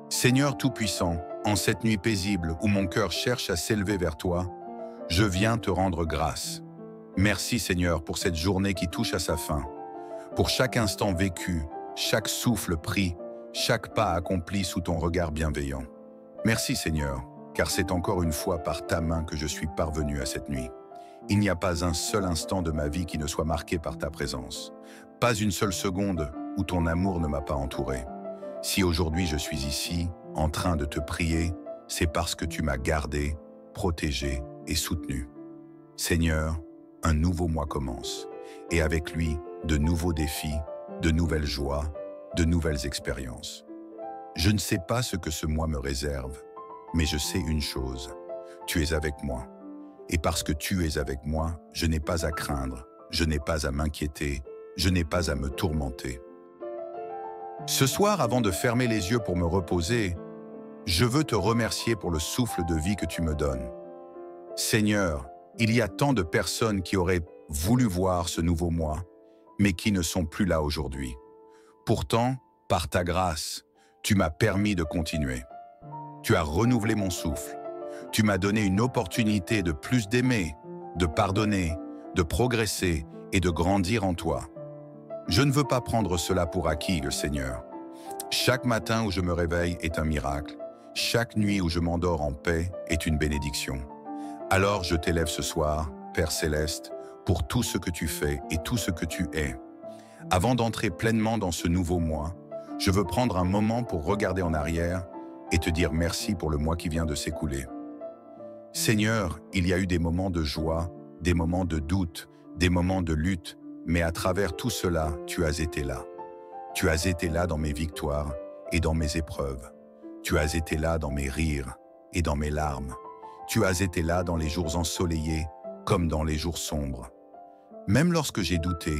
Seigneur Tout-Puissant, en cette nuit paisible où mon cœur cherche à s'élever vers toi, je viens te rendre grâce. Merci Seigneur pour cette journée qui touche à sa fin, pour chaque instant vécu, chaque souffle pris, chaque pas accompli sous ton regard bienveillant. Merci Seigneur, car c'est encore une fois par ta main que je suis parvenu à cette nuit. Il n'y a pas un seul instant de ma vie qui ne soit marqué par ta présence. Pas une seule seconde où ton amour ne m'a pas entouré. Si aujourd'hui je suis ici, en train de te prier, c'est parce que tu m'as gardé, protégé et soutenu. Seigneur, un nouveau mois commence, et avec lui, de nouveaux défis, de nouvelles joies, de nouvelles expériences. Je ne sais pas ce que ce mois me réserve, mais je sais une chose, tu es avec moi. Et parce que tu es avec moi, je n'ai pas à craindre, je n'ai pas à m'inquiéter, je n'ai pas à me tourmenter. Ce soir, avant de fermer les yeux pour me reposer, je veux te remercier pour le souffle de vie que tu me donnes. Seigneur, il y a tant de personnes qui auraient voulu voir ce nouveau mois, mais qui ne sont plus là aujourd'hui. Pourtant, par ta grâce, tu m'as permis de continuer. Tu as renouvelé mon souffle. Tu m'as donné une opportunité de plus d'aimer, de pardonner, de progresser et de grandir en toi. Je ne veux pas prendre cela pour acquis, Seigneur. Chaque matin où je me réveille est un miracle. Chaque nuit où je m'endors en paix est une bénédiction. Alors je t'élève ce soir, Père Céleste, pour tout ce que tu fais et tout ce que tu es. Avant d'entrer pleinement dans ce nouveau mois, je veux prendre un moment pour regarder en arrière et te dire merci pour le mois qui vient de s'écouler. Seigneur, il y a eu des moments de joie, des moments de doute, des moments de lutte, mais à travers tout cela, tu as été là. Tu as été là dans mes victoires et dans mes épreuves. Tu as été là dans mes rires et dans mes larmes. Tu as été là dans les jours ensoleillés comme dans les jours sombres. Même lorsque j'ai douté,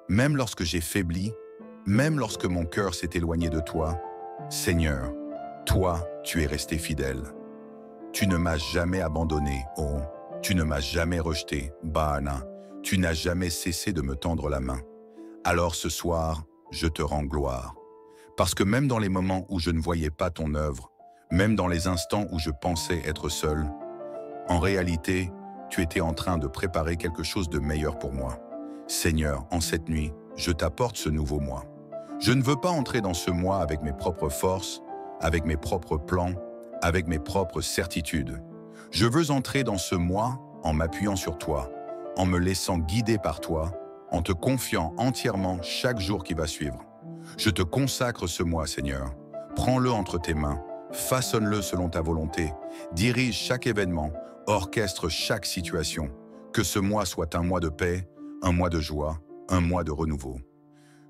même lorsque j'ai faibli, même lorsque mon cœur s'est éloigné de toi, Seigneur, toi, tu es resté fidèle. Tu ne m'as jamais abandonné, oh, tu ne m'as jamais rejeté, Baana, tu n'as jamais cessé de me tendre la main. Alors ce soir, je te rends gloire. Parce que même dans les moments où je ne voyais pas ton œuvre, même dans les instants où je pensais être seul, en réalité, tu étais en train de préparer quelque chose de meilleur pour moi. Seigneur, en cette nuit, je t'apporte ce nouveau mois. Je ne veux pas entrer dans ce mois avec mes propres forces, avec mes propres plans, avec mes propres certitudes. Je veux entrer dans ce mois en m'appuyant sur toi, en me laissant guider par toi, en te confiant entièrement chaque jour qui va suivre. Je te consacre ce mois, Seigneur. Prends-le entre tes mains, façonne-le selon ta volonté, dirige chaque événement, orchestre chaque situation. Que ce mois soit un mois de paix, un mois de joie, un mois de renouveau.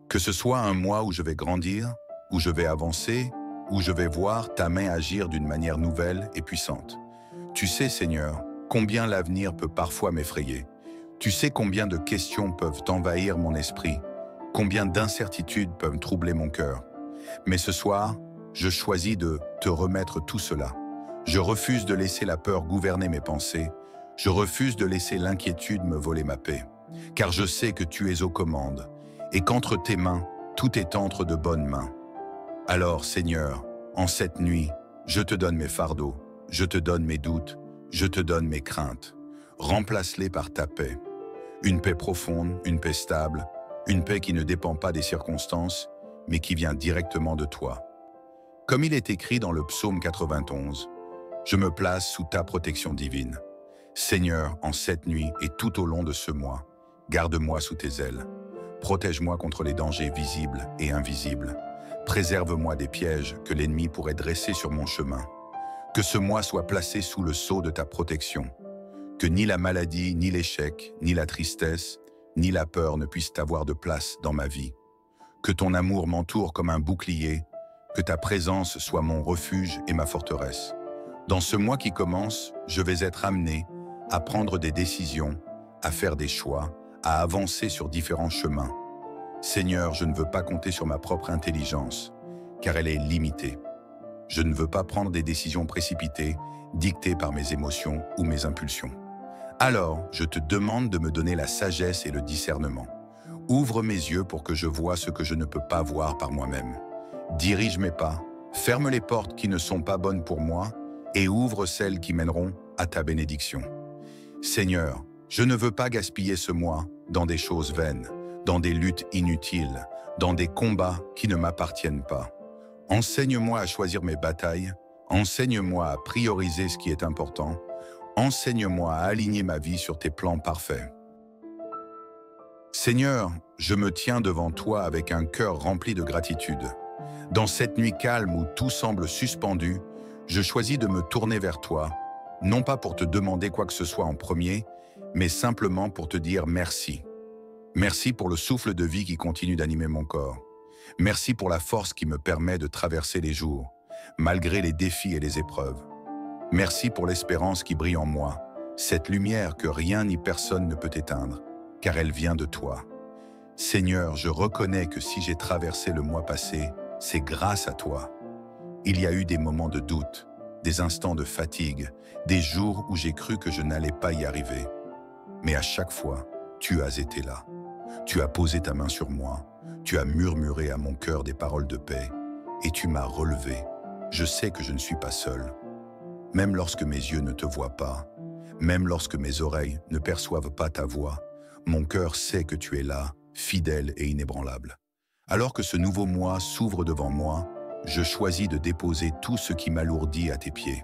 Que ce soit un mois où je vais grandir, où je vais avancer, où je vais voir ta main agir d'une manière nouvelle et puissante. Tu sais, Seigneur, combien l'avenir peut parfois m'effrayer. Tu sais combien de questions peuvent envahir mon esprit, combien d'incertitudes peuvent troubler mon cœur. Mais ce soir, je choisis de te remettre tout cela. Je refuse de laisser la peur gouverner mes pensées. Je refuse de laisser l'inquiétude me voler ma paix. Car je sais que tu es aux commandes et qu'entre tes mains, tout est entre de bonnes mains. Alors, Seigneur, en cette nuit, je te donne mes fardeaux, je te donne mes doutes, je te donne mes craintes. Remplace-les par ta paix. Une paix profonde, une paix stable, une paix qui ne dépend pas des circonstances, mais qui vient directement de toi. Comme il est écrit dans le psaume 91, je me place sous ta protection divine. Seigneur, en cette nuit et tout au long de ce mois, garde-moi sous tes ailes. Protège-moi contre les dangers visibles et invisibles. Préserve-moi des pièges que l'ennemi pourrait dresser sur mon chemin. Que ce mois soit placé sous le sceau de ta protection. Que ni la maladie, ni l'échec, ni la tristesse, ni la peur ne puissent avoir de place dans ma vie. Que ton amour m'entoure comme un bouclier, que ta présence soit mon refuge et ma forteresse. Dans ce mois qui commence, je vais être amené à prendre des décisions, à faire des choix, à avancer sur différents chemins. Seigneur, je ne veux pas compter sur ma propre intelligence, car elle est limitée. Je ne veux pas prendre des décisions précipitées, dictées par mes émotions ou mes impulsions. Alors, je te demande de me donner la sagesse et le discernement. Ouvre mes yeux pour que je voie ce que je ne peux pas voir par moi-même. Dirige mes pas, Ferme les portes qui ne sont pas bonnes pour moi et ouvre celles qui mèneront à ta bénédiction. Seigneur, je ne veux pas gaspiller ce mois dans des choses vaines, dans des luttes inutiles, dans des combats qui ne m'appartiennent pas. Enseigne-moi à choisir mes batailles, enseigne-moi à prioriser ce qui est important, enseigne-moi à aligner ma vie sur tes plans parfaits. Seigneur, je me tiens devant toi avec un cœur rempli de gratitude. Dans cette nuit calme où tout semble suspendu, je choisis de me tourner vers toi, non pas pour te demander quoi que ce soit en premier, mais simplement pour te dire merci. Merci pour le souffle de vie qui continue d'animer mon corps. Merci pour la force qui me permet de traverser les jours, malgré les défis et les épreuves. Merci pour l'espérance qui brille en moi, cette lumière que rien ni personne ne peut éteindre, car elle vient de toi. Seigneur, je reconnais que si j'ai traversé le mois passé, c'est grâce à toi. Il y a eu des moments de doute, des instants de fatigue, des jours où j'ai cru que je n'allais pas y arriver. Mais à chaque fois, tu as été là. Tu as posé ta main sur moi, tu as murmuré à mon cœur des paroles de paix, et tu m'as relevé. Je sais que je ne suis pas seul. Même lorsque mes yeux ne te voient pas, même lorsque mes oreilles ne perçoivent pas ta voix, mon cœur sait que tu es là, fidèle et inébranlable. Alors que ce nouveau mois s'ouvre devant moi, je choisis de déposer tout ce qui m'alourdit à tes pieds.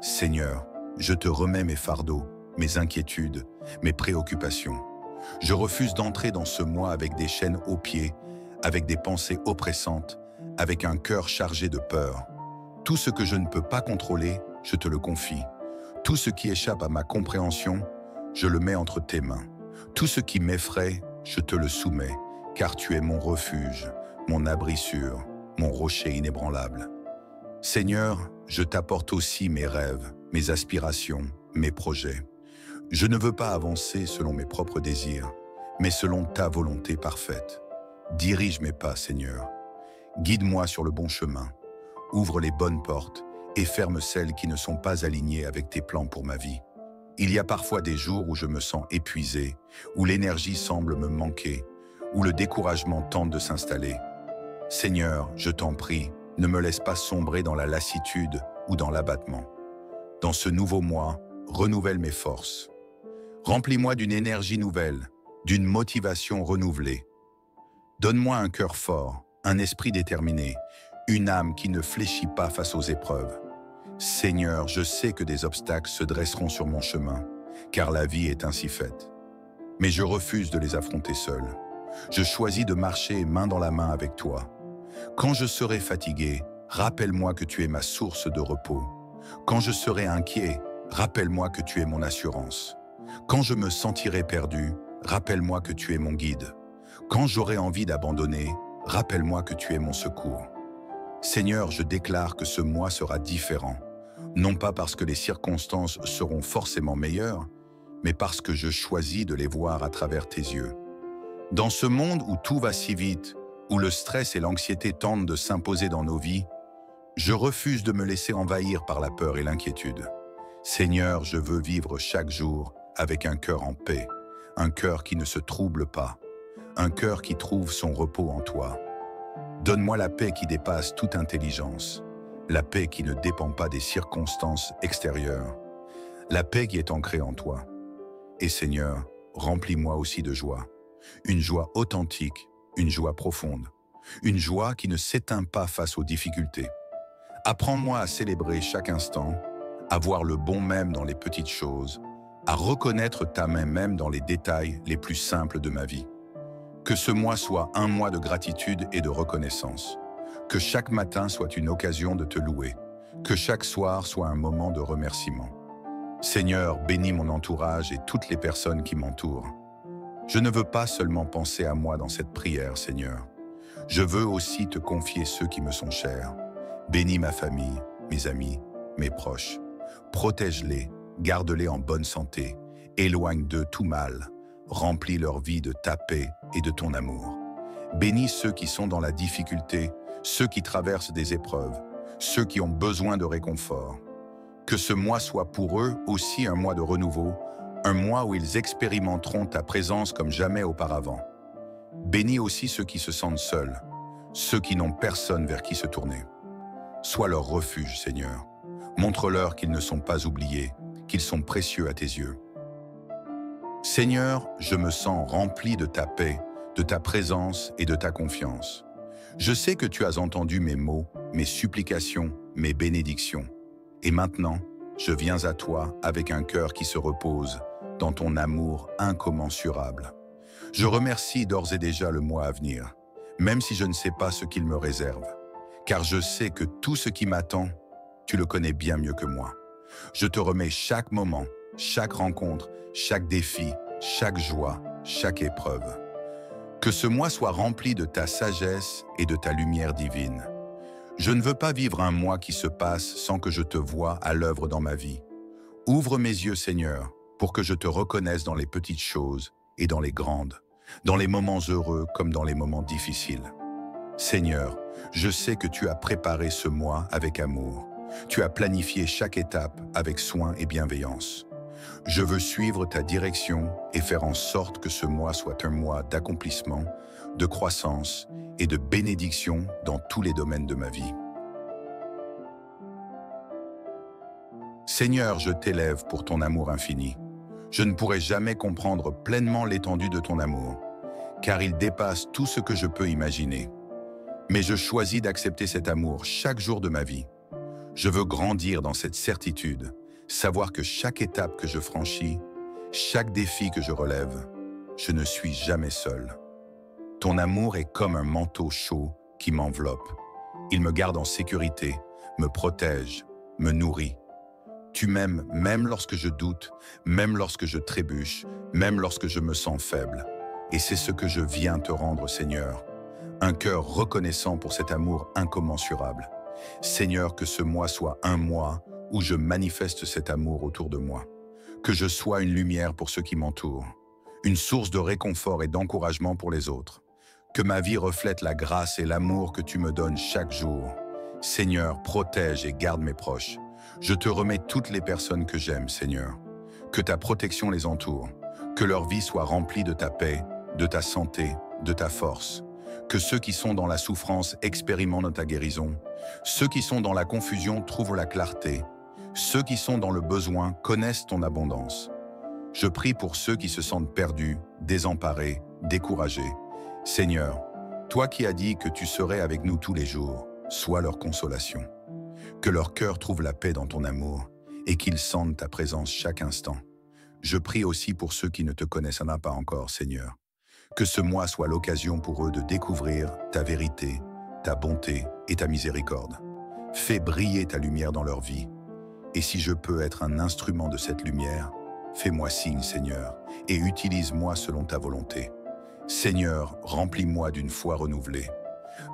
Seigneur, je te remets mes fardeaux, mes inquiétudes, mes préoccupations. Je refuse d'entrer dans ce mois avec des chaînes aux pieds, avec des pensées oppressantes, avec un cœur chargé de peur. Tout ce que je ne peux pas contrôler, je te le confie. Tout ce qui échappe à ma compréhension, je le mets entre tes mains. Tout ce qui m'effraie, je te le soumets, car tu es mon refuge, mon abri sûr, mon rocher inébranlable. Seigneur, je t'apporte aussi mes rêves, mes aspirations, mes projets. Je ne veux pas avancer selon mes propres désirs, mais selon ta volonté parfaite. Dirige mes pas, Seigneur. Guide-moi sur le bon chemin. Ouvre les bonnes portes et ferme celles qui ne sont pas alignées avec tes plans pour ma vie. Il y a parfois des jours où je me sens épuisé, où l'énergie semble me manquer, où le découragement tente de s'installer. Seigneur, je t'en prie, ne me laisse pas sombrer dans la lassitude ou dans l'abattement. Dans ce nouveau mois, renouvelle mes forces. Remplis-moi d'une énergie nouvelle, d'une motivation renouvelée. Donne-moi un cœur fort, un esprit déterminé, une âme qui ne fléchit pas face aux épreuves. Seigneur, je sais que des obstacles se dresseront sur mon chemin, car la vie est ainsi faite. Mais je refuse de les affronter seul. Je choisis de marcher main dans la main avec toi. Quand je serai fatigué, rappelle-moi que tu es ma source de repos. Quand je serai inquiet, rappelle-moi que tu es mon assurance. Quand je me sentirai perdu, rappelle-moi que tu es mon guide. Quand j'aurai envie d'abandonner, rappelle-moi que tu es mon secours. Seigneur, je déclare que ce mois sera différent. Non pas parce que les circonstances seront forcément meilleures, mais parce que je choisis de les voir à travers tes yeux. Dans ce monde où tout va si vite, où le stress et l'anxiété tentent de s'imposer dans nos vies, je refuse de me laisser envahir par la peur et l'inquiétude. Seigneur, je veux vivre chaque jour avec un cœur en paix, un cœur qui ne se trouble pas, un cœur qui trouve son repos en toi. Donne-moi la paix qui dépasse toute intelligence, la paix qui ne dépend pas des circonstances extérieures, la paix qui est ancrée en toi. Et Seigneur, remplis-moi aussi de joie, une joie authentique, une joie profonde, une joie qui ne s'éteint pas face aux difficultés. Apprends-moi à célébrer chaque instant, à voir le bon même dans les petites choses, à reconnaître ta main même dans les détails les plus simples de ma vie. Que ce mois soit un mois de gratitude et de reconnaissance. Que chaque matin soit une occasion de te louer. Que chaque soir soit un moment de remerciement. Seigneur, bénis mon entourage et toutes les personnes qui m'entourent. Je ne veux pas seulement penser à moi dans cette prière, Seigneur. Je veux aussi te confier ceux qui me sont chers. Bénis ma famille, mes amis, mes proches. Protège-les, garde-les en bonne santé. Éloigne d'eux tout mal. Remplis leur vie de ta paix et de ton amour. Bénis ceux qui sont dans la difficulté, ceux qui traversent des épreuves, ceux qui ont besoin de réconfort. Que ce mois soit pour eux aussi un mois de renouveau, un mois où ils expérimenteront ta présence comme jamais auparavant. Bénis aussi ceux qui se sentent seuls, ceux qui n'ont personne vers qui se tourner. Sois leur refuge, Seigneur. Montre-leur qu'ils ne sont pas oubliés, qu'ils sont précieux à tes yeux. Seigneur, je me sens rempli de ta paix, de ta présence et de ta confiance. Je sais que tu as entendu mes mots, mes supplications, mes bénédictions. Et maintenant, je viens à toi avec un cœur qui se repose dans ton amour incommensurable. Je remercie d'ores et déjà le mois à venir, même si je ne sais pas ce qu'il me réserve, car je sais que tout ce qui m'attend, tu le connais bien mieux que moi. Je te remets chaque moment, chaque rencontre, chaque défi, chaque joie, chaque épreuve. Que ce mois soit rempli de ta sagesse et de ta lumière divine. Je ne veux pas vivre un mois qui se passe sans que je te voie à l'œuvre dans ma vie. Ouvre mes yeux, Seigneur, pour que je te reconnaisse dans les petites choses et dans les grandes, dans les moments heureux comme dans les moments difficiles. Seigneur, je sais que tu as préparé ce mois avec amour. Tu as planifié chaque étape avec soin et bienveillance. Je veux suivre ta direction et faire en sorte que ce mois soit un mois d'accomplissement, de croissance et de bénédiction dans tous les domaines de ma vie. Seigneur, je t'élève pour ton amour infini. Je ne pourrai jamais comprendre pleinement l'étendue de ton amour, car il dépasse tout ce que je peux imaginer. Mais je choisis d'accepter cet amour chaque jour de ma vie. Je veux grandir dans cette certitude, savoir que chaque étape que je franchis, chaque défi que je relève, je ne suis jamais seul. Ton amour est comme un manteau chaud qui m'enveloppe. Il me garde en sécurité, me protège, me nourrit. Tu m'aimes même lorsque je doute, même lorsque je trébuche, même lorsque je me sens faible. Et c'est ce que je viens te rendre, Seigneur. Un cœur reconnaissant pour cet amour incommensurable. Seigneur, que ce mois soit un mois où je manifeste cet amour autour de moi. Que je sois une lumière pour ceux qui m'entourent. Une source de réconfort et d'encouragement pour les autres. Que ma vie reflète la grâce et l'amour que tu me donnes chaque jour. Seigneur, protège et garde mes proches. Je te remets toutes les personnes que j'aime, Seigneur. Que ta protection les entoure. Que leur vie soit remplie de ta paix, de ta santé, de ta force. Que ceux qui sont dans la souffrance expérimentent ta guérison. Ceux qui sont dans la confusion trouvent la clarté. Ceux qui sont dans le besoin connaissent ton abondance. Je prie pour ceux qui se sentent perdus, désemparés, découragés. Seigneur, toi qui as dit que tu serais avec nous tous les jours, sois leur consolation. Que leur cœur trouve la paix dans ton amour et qu'ils sentent ta présence chaque instant. Je prie aussi pour ceux qui ne te connaissent pas encore, Seigneur. Que ce mois soit l'occasion pour eux de découvrir ta vérité, ta bonté et ta miséricorde. Fais briller ta lumière dans leur vie. Et si je peux être un instrument de cette lumière, fais-moi signe, Seigneur, et utilise-moi selon ta volonté. Seigneur, remplis-moi d'une foi renouvelée.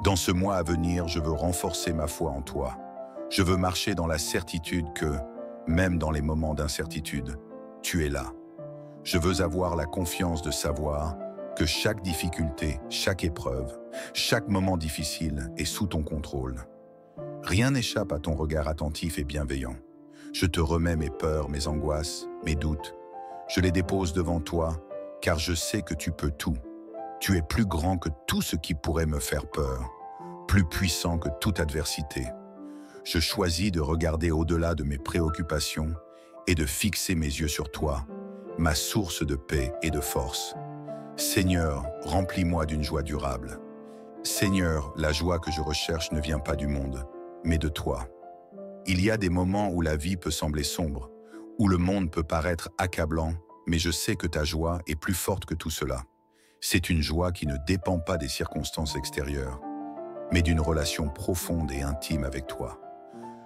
Dans ce mois à venir, je veux renforcer ma foi en toi. Je veux marcher dans la certitude que, même dans les moments d'incertitude, tu es là. Je veux avoir la confiance de savoir que chaque difficulté, chaque épreuve, chaque moment difficile est sous ton contrôle. Rien n'échappe à ton regard attentif et bienveillant. Je te remets mes peurs, mes angoisses, mes doutes. Je les dépose devant toi, car je sais que tu peux tout. Tu es plus grand que tout ce qui pourrait me faire peur, plus puissant que toute adversité. Je choisis de regarder au-delà de mes préoccupations et de fixer mes yeux sur toi, ma source de paix et de force. Seigneur, remplis-moi d'une joie durable. Seigneur, la joie que je recherche ne vient pas du monde, mais de toi. Il y a des moments où la vie peut sembler sombre, où le monde peut paraître accablant, mais je sais que ta joie est plus forte que tout cela. C'est une joie qui ne dépend pas des circonstances extérieures, mais d'une relation profonde et intime avec toi.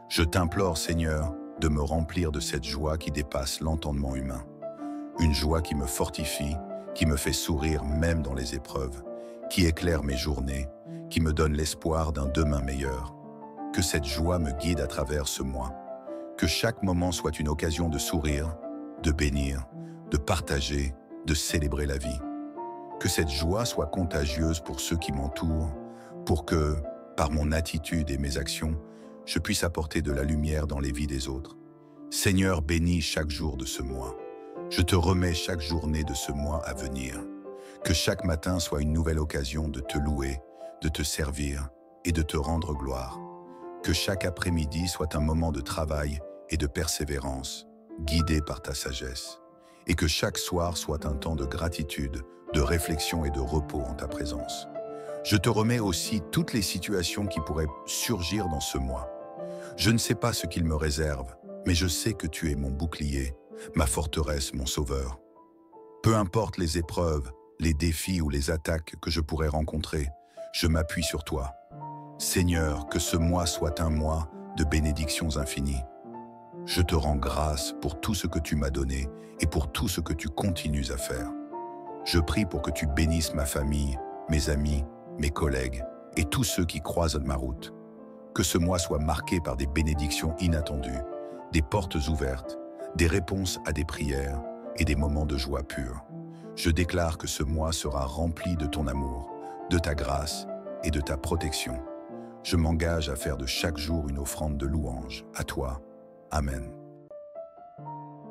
Je t'implore, Seigneur, de me remplir de cette joie qui dépasse l'entendement humain. Une joie qui me fortifie, qui me fait sourire même dans les épreuves, qui éclaire mes journées, qui me donne l'espoir d'un demain meilleur. Que cette joie me guide à travers ce mois. Que chaque moment soit une occasion de sourire, de bénir, de partager, de célébrer la vie. Que cette joie soit contagieuse pour ceux qui m'entourent, pour que, par mon attitude et mes actions, je puisse apporter de la lumière dans les vies des autres. Seigneur, bénis chaque jour de ce mois. Je te remets chaque journée de ce mois à venir. Que chaque matin soit une nouvelle occasion de te louer, de te servir et de te rendre gloire. Que chaque après-midi soit un moment de travail et de persévérance, guidé par ta sagesse. Et que chaque soir soit un temps de gratitude, de réflexion et de repos en ta présence. Je te remets aussi toutes les situations qui pourraient surgir dans ce mois. Je ne sais pas ce qu'il me réserve, mais je sais que tu es mon bouclier, ma forteresse, mon sauveur. Peu importe les épreuves, les défis ou les attaques que je pourrais rencontrer, je m'appuie sur toi. Seigneur, que ce mois soit un mois de bénédictions infinies. Je te rends grâce pour tout ce que tu m'as donné et pour tout ce que tu continues à faire. Je prie pour que tu bénisses ma famille, mes amis, mes collègues et tous ceux qui croisent ma route. Que ce mois soit marqué par des bénédictions inattendues, des portes ouvertes, des réponses à des prières et des moments de joie pure. Je déclare que ce mois sera rempli de ton amour, de ta grâce et de ta protection. Je m'engage à faire de chaque jour une offrande de louange à toi. Amen.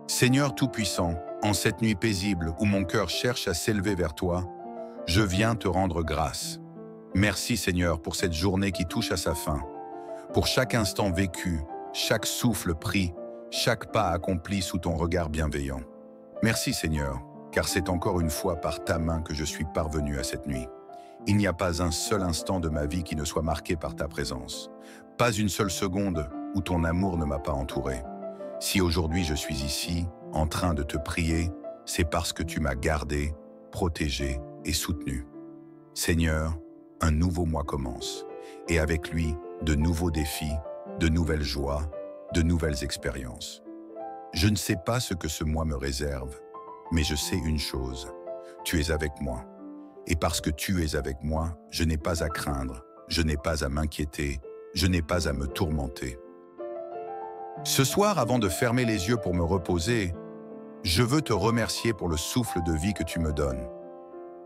Seigneur Tout-Puissant, en cette nuit paisible où mon cœur cherche à s'élever vers toi, je viens te rendre grâce. Merci Seigneur pour cette journée qui touche à sa fin, pour chaque instant vécu, chaque souffle pris, chaque pas accompli sous ton regard bienveillant. Merci Seigneur, car c'est encore une fois par ta main que je suis parvenu à cette nuit. Il n'y a pas un seul instant de ma vie qui ne soit marqué par ta présence. Pas une seule seconde où ton amour ne m'a pas entouré. Si aujourd'hui je suis ici, en train de te prier, c'est parce que tu m'as gardé, protégé et soutenu. Seigneur, un nouveau mois commence, et avec lui, de nouveaux défis, de nouvelles joies, de nouvelles expériences. Je ne sais pas ce que ce mois me réserve, mais je sais une chose, tu es avec moi. Et parce que tu es avec moi, je n'ai pas à craindre, je n'ai pas à m'inquiéter, je n'ai pas à me tourmenter. Ce soir, avant de fermer les yeux pour me reposer, je veux te remercier pour le souffle de vie que tu me donnes.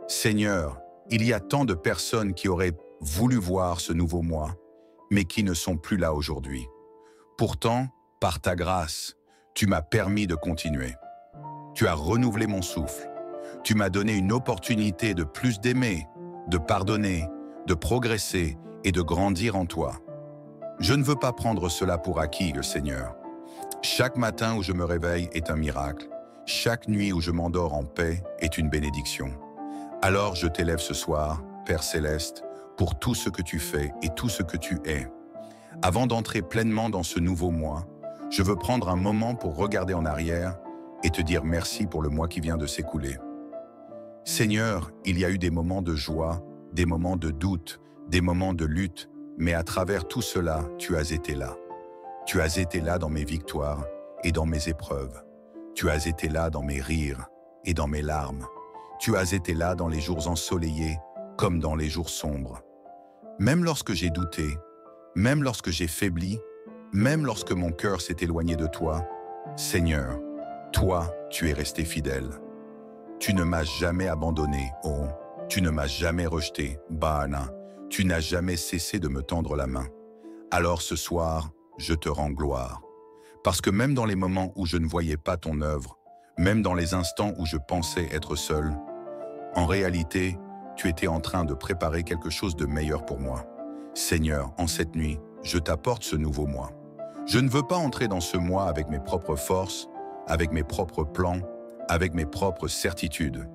Seigneur, il y a tant de personnes qui auraient voulu voir ce nouveau mois, mais qui ne sont plus là aujourd'hui. Pourtant, par ta grâce, tu m'as permis de continuer. Tu as renouvelé mon souffle. Tu m'as donné une opportunité de plus d'aimer, de pardonner, de progresser et de grandir en toi. Je ne veux pas prendre cela pour acquis, le Seigneur. Chaque matin où je me réveille est un miracle. Chaque nuit où je m'endors en paix est une bénédiction. Alors je t'élève ce soir, Père Céleste, pour tout ce que tu fais et tout ce que tu es. Avant d'entrer pleinement dans ce nouveau mois, je veux prendre un moment pour regarder en arrière et te dire merci pour le mois qui vient de s'écouler. Seigneur, il y a eu des moments de joie, des moments de doute, des moments de lutte, mais à travers tout cela, tu as été là. Tu as été là dans mes victoires et dans mes épreuves. Tu as été là dans mes rires et dans mes larmes. Tu as été là dans les jours ensoleillés comme dans les jours sombres. Même lorsque j'ai douté, même lorsque j'ai faibli, même lorsque mon cœur s'est éloigné de toi, Seigneur, toi, tu es resté fidèle. Tu ne m'as jamais abandonné, oh, tu ne m'as jamais rejeté, Baana, tu n'as jamais cessé de me tendre la main. Alors ce soir, je te rends gloire. Parce que même dans les moments où je ne voyais pas ton œuvre, même dans les instants où je pensais être seul, en réalité, tu étais en train de préparer quelque chose de meilleur pour moi. Seigneur, en cette nuit, je t'apporte ce nouveau mois. Je ne veux pas entrer dans ce mois avec mes propres forces, avec mes propres plans, avec mes propres certitudes.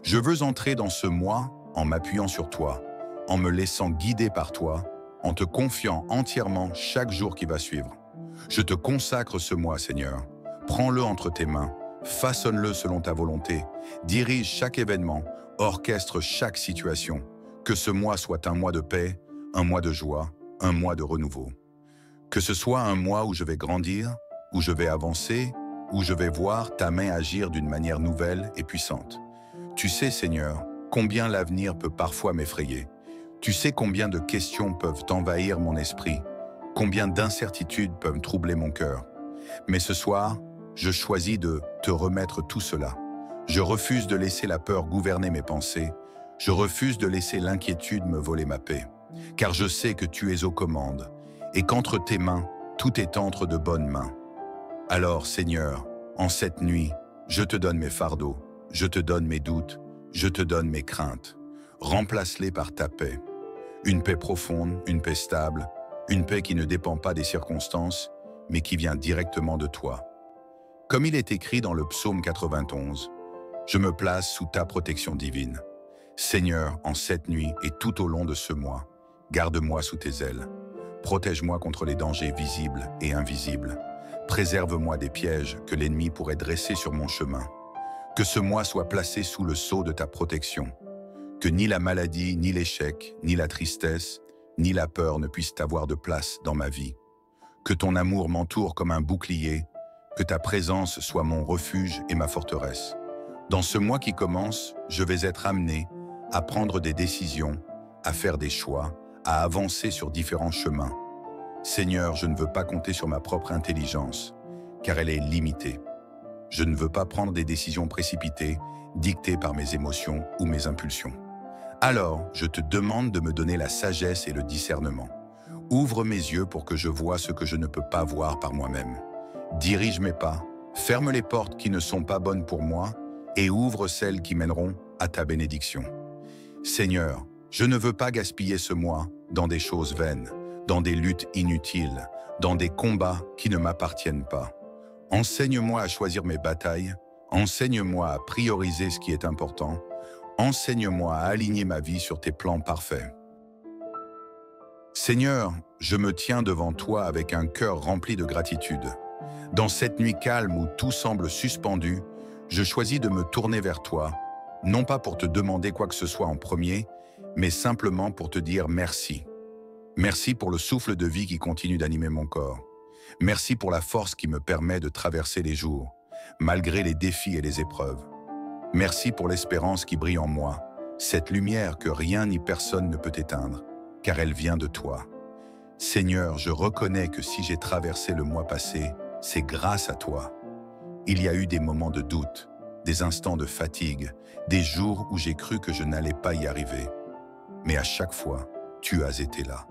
Je veux entrer dans ce mois en m'appuyant sur toi, en me laissant guider par toi, en te confiant entièrement chaque jour qui va suivre. Je te consacre ce mois, Seigneur. Prends-le entre tes mains, façonne-le selon ta volonté, dirige chaque événement, orchestre chaque situation. Que ce mois soit un mois de paix, un mois de joie, un mois de renouveau. Que ce soit un mois où je vais grandir, où je vais avancer, où je vais voir ta main agir d'une manière nouvelle et puissante. Tu sais, Seigneur, combien l'avenir peut parfois m'effrayer. Tu sais combien de questions peuvent envahir mon esprit, combien d'incertitudes peuvent troubler mon cœur. Mais ce soir, je choisis de te remettre tout cela. Je refuse de laisser la peur gouverner mes pensées. Je refuse de laisser l'inquiétude me voler ma paix. Car je sais que tu es aux commandes et qu'entre tes mains, tout est entre de bonnes mains. Alors, Seigneur, en cette nuit, je te donne mes fardeaux, je te donne mes doutes, je te donne mes craintes. Remplace-les par ta paix. Une paix profonde, une paix stable, Une paix qui ne dépend pas des circonstances, mais qui vient directement de toi. Comme il est écrit dans le psaume 91, « Je me place sous ta protection divine. Seigneur, en cette nuit et tout au long de ce mois, garde-moi sous tes ailes. Protège-moi contre les dangers visibles et invisibles. Préserve-moi des pièges que l'ennemi pourrait dresser sur mon chemin. Que ce mois soit placé sous le sceau de ta protection. Que ni la maladie, ni l'échec, ni la tristesse, ni la peur ne puissent avoir de place dans ma vie. Que ton amour m'entoure comme un bouclier, que ta présence soit mon refuge et ma forteresse. Dans ce mois qui commence, je vais être amené à prendre des décisions, à faire des choix, à avancer sur différents chemins. Seigneur, je ne veux pas compter sur ma propre intelligence, car elle est limitée. Je ne veux pas prendre des décisions précipitées, dictées par mes émotions ou mes impulsions. Alors, je te demande de me donner la sagesse et le discernement. Ouvre mes yeux pour que je voie ce que je ne peux pas voir par moi-même. Dirige mes pas, ferme les portes qui ne sont pas bonnes pour moi et ouvre celles qui mèneront à ta bénédiction. Seigneur, je ne veux pas gaspiller ce mois dans des choses vaines, dans des luttes inutiles, dans des combats qui ne m'appartiennent pas. Enseigne-moi à choisir mes batailles, enseigne-moi à prioriser ce qui est important, enseigne-moi à aligner ma vie sur tes plans parfaits. Seigneur, je me tiens devant toi avec un cœur rempli de gratitude. Dans cette nuit calme où tout semble suspendu, je choisis de me tourner vers toi, non pas pour te demander quoi que ce soit en premier, mais simplement pour te dire merci. Merci pour le souffle de vie qui continue d'animer mon corps. Merci pour la force qui me permet de traverser les jours, malgré les défis et les épreuves. Merci pour l'espérance qui brille en moi, cette lumière que rien ni personne ne peut éteindre, car elle vient de toi. Seigneur, je reconnais que si j'ai traversé le mois passé, c'est grâce à toi. Il y a eu des moments de doute, des instants de fatigue, des jours où j'ai cru que je n'allais pas y arriver. Mais à chaque fois, tu as été là.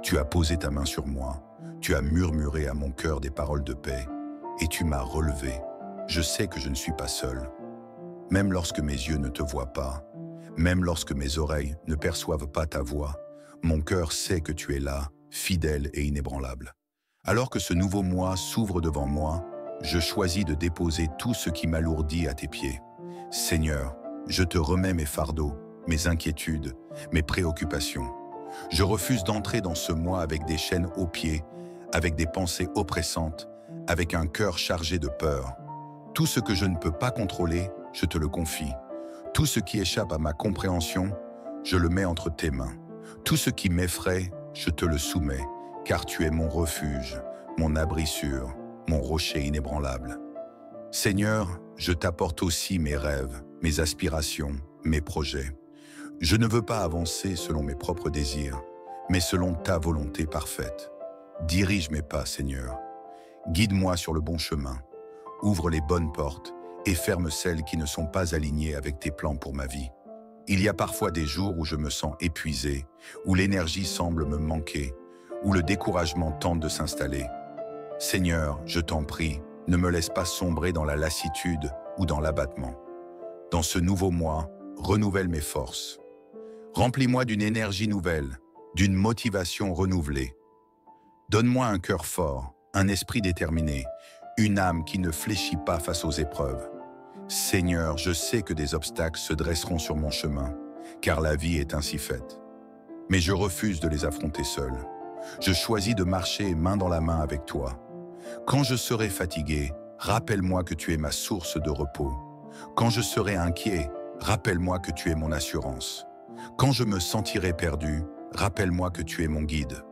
Tu as posé ta main sur moi, tu as murmuré à mon cœur des paroles de paix, et tu m'as relevé. Je sais que je ne suis pas seul. Même lorsque mes yeux ne te voient pas, même lorsque mes oreilles ne perçoivent pas ta voix, mon cœur sait que tu es là, fidèle et inébranlable. Alors que ce nouveau mois s'ouvre devant moi, je choisis de déposer tout ce qui m'alourdit à tes pieds. Seigneur, je te remets mes fardeaux, mes inquiétudes, mes préoccupations. Je refuse d'entrer dans ce mois avec des chaînes aux pieds, avec des pensées oppressantes, avec un cœur chargé de peur. Tout ce que je ne peux pas contrôler, je te le confie. Tout ce qui échappe à ma compréhension, je le mets entre tes mains. Tout ce qui m'effraie, je te le soumets, car tu es mon refuge, mon abri sûr, mon rocher inébranlable. Seigneur, je t'apporte aussi mes rêves, mes aspirations, mes projets. Je ne veux pas avancer selon mes propres désirs, mais selon ta volonté parfaite. Dirige mes pas, Seigneur. Guide-moi sur le bon chemin. Ouvre les bonnes portes et ferme celles qui ne sont pas alignées avec tes plans pour ma vie. Il y a parfois des jours où je me sens épuisé, où l'énergie semble me manquer, où le découragement tente de s'installer. Seigneur, je t'en prie, ne me laisse pas sombrer dans la lassitude ou dans l'abattement. Dans ce nouveau mois, renouvelle mes forces. Remplis-moi d'une énergie nouvelle, d'une motivation renouvelée. Donne-moi un cœur fort, un esprit déterminé, une âme qui ne fléchit pas face aux épreuves. Seigneur, je sais que des obstacles se dresseront sur mon chemin, car la vie est ainsi faite. Mais je refuse de les affronter seul. Je choisis de marcher main dans la main avec toi. Quand je serai fatigué, rappelle-moi que tu es ma source de repos. Quand je serai inquiet, rappelle-moi que tu es mon assurance. Quand je me sentirai perdu, rappelle-moi que tu es mon guide.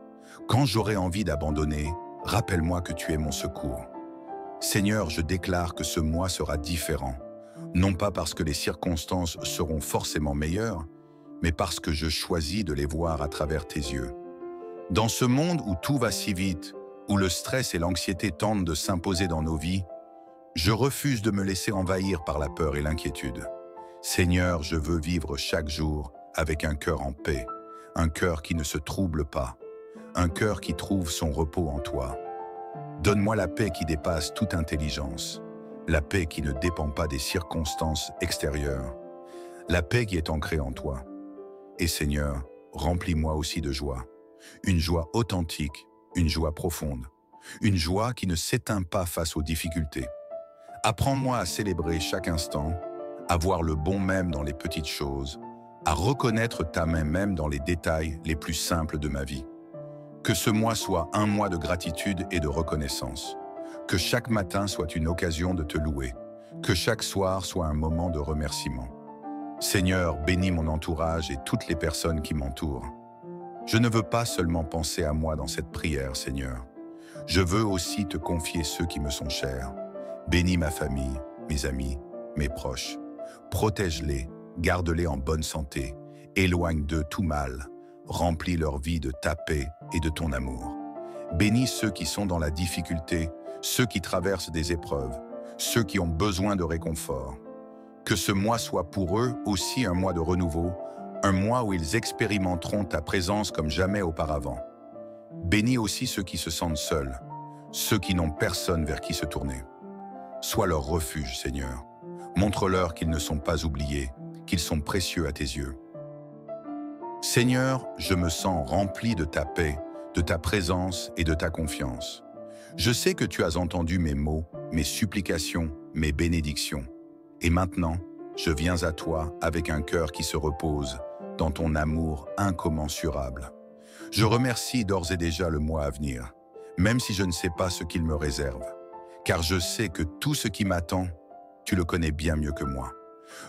Quand j'aurai envie d'abandonner, rappelle-moi que tu es mon secours. Seigneur, je déclare que ce mois sera différent, non pas parce que les circonstances seront forcément meilleures, mais parce que je choisis de les voir à travers tes yeux. Dans ce monde où tout va si vite, où le stress et l'anxiété tentent de s'imposer dans nos vies, je refuse de me laisser envahir par la peur et l'inquiétude. Seigneur, je veux vivre chaque jour avec un cœur en paix, un cœur qui ne se trouble pas, un cœur qui trouve son repos en toi. Donne-moi la paix qui dépasse toute intelligence, la paix qui ne dépend pas des circonstances extérieures, la paix qui est ancrée en toi. Et Seigneur, remplis-moi aussi de joie. Une joie authentique, une joie profonde. Une joie qui ne s'éteint pas face aux difficultés. Apprends-moi à célébrer chaque instant, à voir le bon même dans les petites choses, à reconnaître ta main même dans les détails les plus simples de ma vie. Que ce mois soit un mois de gratitude et de reconnaissance. Que chaque matin soit une occasion de te louer. Que chaque soir soit un moment de remerciement. Seigneur, bénis mon entourage et toutes les personnes qui m'entourent. Je ne veux pas seulement penser à moi dans cette prière, Seigneur. Je veux aussi te confier ceux qui me sont chers. Bénis ma famille, mes amis, mes proches. Protège-les, garde-les en bonne santé. Éloigne d'eux tout mal. Remplis leur vie de ta paix et de ton amour. Bénis ceux qui sont dans la difficulté, ceux qui traversent des épreuves, ceux qui ont besoin de réconfort. Que ce mois soit pour eux aussi un mois de renouveau, un mois où ils expérimenteront ta présence comme jamais auparavant. Bénis aussi ceux qui se sentent seuls, ceux qui n'ont personne vers qui se tourner. Sois leur refuge, Seigneur. Montre-leur qu'ils ne sont pas oubliés, qu'ils sont précieux à tes yeux. Seigneur, je me sens rempli de ta paix, de ta présence et de ta confiance. Je sais que tu as entendu mes mots, mes supplications, mes bénédictions. Et maintenant, je viens à toi avec un cœur qui se repose dans ton amour incommensurable. Je remercie d'ores et déjà le mois à venir, même si je ne sais pas ce qu'il me réserve, car je sais que tout ce qui m'attend, tu le connais bien mieux que moi.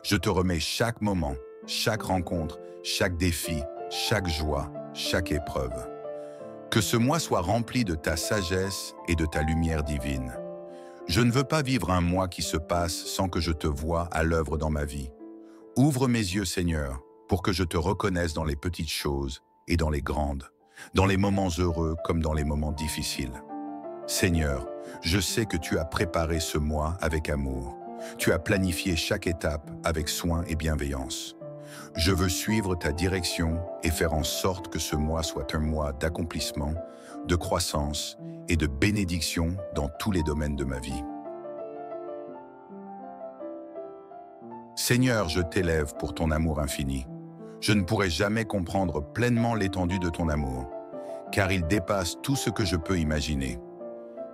Je te remets chaque moment, chaque rencontre, chaque défi, chaque joie, chaque épreuve. Que ce mois soit rempli de ta sagesse et de ta lumière divine. Je ne veux pas vivre un mois qui se passe sans que je te voie à l'œuvre dans ma vie. Ouvre mes yeux, Seigneur, pour que je te reconnaisse dans les petites choses et dans les grandes, dans les moments heureux comme dans les moments difficiles. Seigneur, je sais que tu as préparé ce mois avec amour. Tu as planifié chaque étape avec soin et bienveillance. Je veux suivre ta direction et faire en sorte que ce mois soit un mois d'accomplissement, de croissance et de bénédiction dans tous les domaines de ma vie. Seigneur, je t'élève pour ton amour infini. Je ne pourrai jamais comprendre pleinement l'étendue de ton amour, car il dépasse tout ce que je peux imaginer.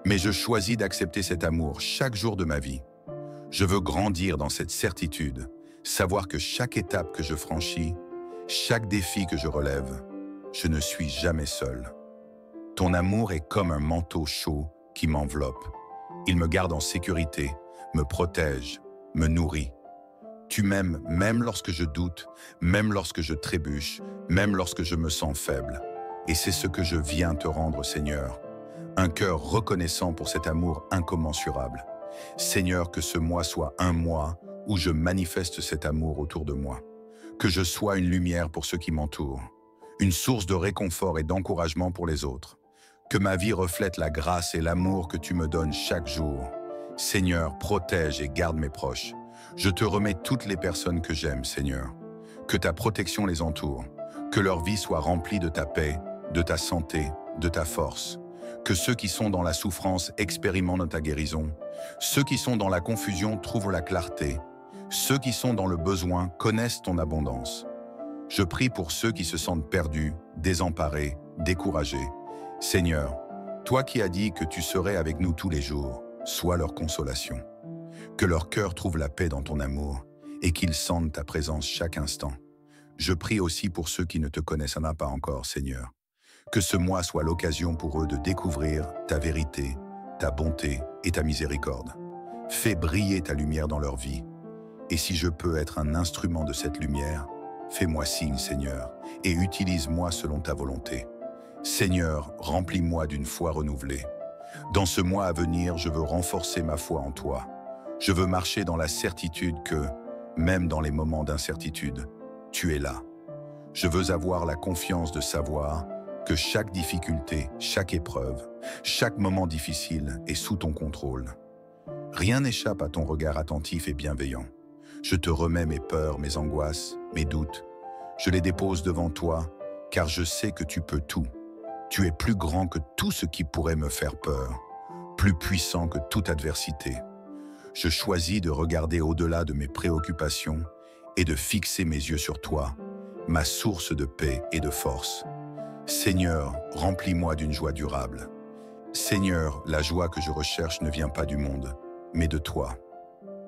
Mais je choisis d'accepter cet amour chaque jour de ma vie. Je veux grandir dans cette certitude, savoir que chaque étape que je franchis, chaque défi que je relève, je ne suis jamais seul. Ton amour est comme un manteau chaud qui m'enveloppe. Il me garde en sécurité, me protège, me nourrit. Tu m'aimes même lorsque je doute, même lorsque je trébuche, même lorsque je me sens faible. Et c'est ce que je viens te rendre, Seigneur. Un cœur reconnaissant pour cet amour incommensurable. Seigneur, que ce mois soit un mois où je manifeste cet amour autour de moi. Que je sois une lumière pour ceux qui m'entourent, une source de réconfort et d'encouragement pour les autres. Que ma vie reflète la grâce et l'amour que tu me donnes chaque jour. Seigneur, protège et garde mes proches. Je te remets toutes les personnes que j'aime, Seigneur. Que ta protection les entoure. Que leur vie soit remplie de ta paix, de ta santé, de ta force. Que ceux qui sont dans la souffrance expérimentent ta guérison. Ceux qui sont dans la confusion trouvent la clarté. Ceux qui sont dans le besoin connaissent ton abondance. Je prie pour ceux qui se sentent perdus, désemparés, découragés. Seigneur, toi qui as dit que tu serais avec nous tous les jours, sois leur consolation. Que leur cœur trouve la paix dans ton amour et qu'ils sentent ta présence chaque instant. Je prie aussi pour ceux qui ne te connaissent pas encore, Seigneur. Que ce mois soit l'occasion pour eux de découvrir ta vérité, ta bonté et ta miséricorde. Fais briller ta lumière dans leur vie. Et si je peux être un instrument de cette lumière, fais-moi signe, Seigneur, et utilise-moi selon ta volonté. Seigneur, remplis-moi d'une foi renouvelée. Dans ce mois à venir, je veux renforcer ma foi en toi. Je veux marcher dans la certitude que, même dans les moments d'incertitude, tu es là. Je veux avoir la confiance de savoir que chaque difficulté, chaque épreuve, chaque moment difficile est sous ton contrôle. Rien n'échappe à ton regard attentif et bienveillant. Je te remets mes peurs, mes angoisses, mes doutes. Je les dépose devant toi, car je sais que tu peux tout. Tu es plus grand que tout ce qui pourrait me faire peur, plus puissant que toute adversité. Je choisis de regarder au-delà de mes préoccupations et de fixer mes yeux sur toi, ma source de paix et de force. Seigneur, remplis-moi d'une joie durable. Seigneur, la joie que je recherche ne vient pas du monde, mais de toi.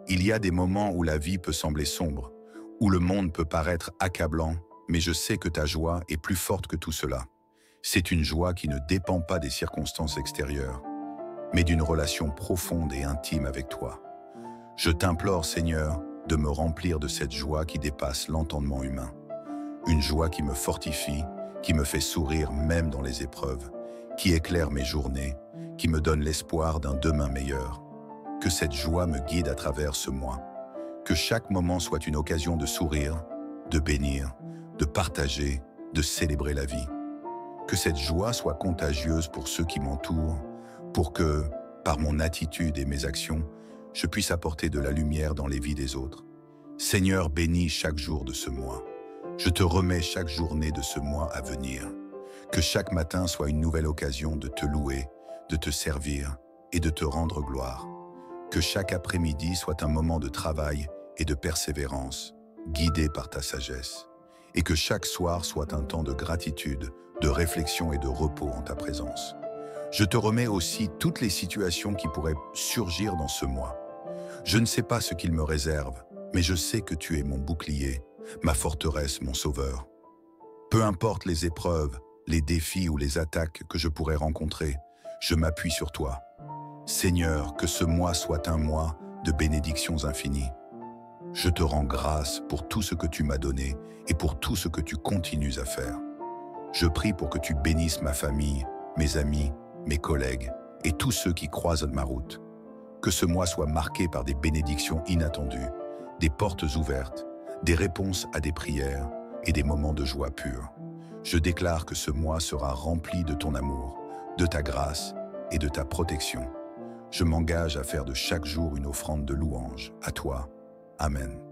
Il y a des moments où la vie peut sembler sombre, où le monde peut paraître accablant, mais je sais que ta joie est plus forte que tout cela. C'est une joie qui ne dépend pas des circonstances extérieures, mais d'une relation profonde et intime avec toi. Je t'implore, Seigneur, de me remplir de cette joie qui dépasse l'entendement humain. Une joie qui me fortifie, qui me fait sourire même dans les épreuves, qui éclaire mes journées, qui me donne l'espoir d'un demain meilleur. Que cette joie me guide à travers ce mois. Que chaque moment soit une occasion de sourire, de bénir, de partager, de célébrer la vie. Que cette joie soit contagieuse pour ceux qui m'entourent, pour que, par mon attitude et mes actions, je puisse apporter de la lumière dans les vies des autres. Seigneur, bénis chaque jour de ce mois. Je te remets chaque journée de ce mois à venir. Que chaque matin soit une nouvelle occasion de te louer, de te servir et de te rendre gloire. Que chaque après-midi soit un moment de travail et de persévérance, guidé par ta sagesse. Et que chaque soir soit un temps de gratitude, de réflexion et de repos en ta présence. Je te remets aussi toutes les situations qui pourraient surgir dans ce mois. Je ne sais pas ce qu'il me réserve, mais je sais que tu es mon bouclier, ma forteresse, mon sauveur. Peu importe les épreuves, les défis ou les attaques que je pourrais rencontrer, je m'appuie sur toi. Seigneur, que ce mois soit un mois de bénédictions infinies. Je te rends grâce pour tout ce que tu m'as donné et pour tout ce que tu continues à faire. Je prie pour que tu bénisses ma famille, mes amis, mes collègues et tous ceux qui croisent ma route. Que ce mois soit marqué par des bénédictions inattendues, des portes ouvertes, des réponses à des prières et des moments de joie pure. Je déclare que ce mois sera rempli de ton amour, de ta grâce et de ta protection. Je m'engage à faire de chaque jour une offrande de louange à toi. Amen.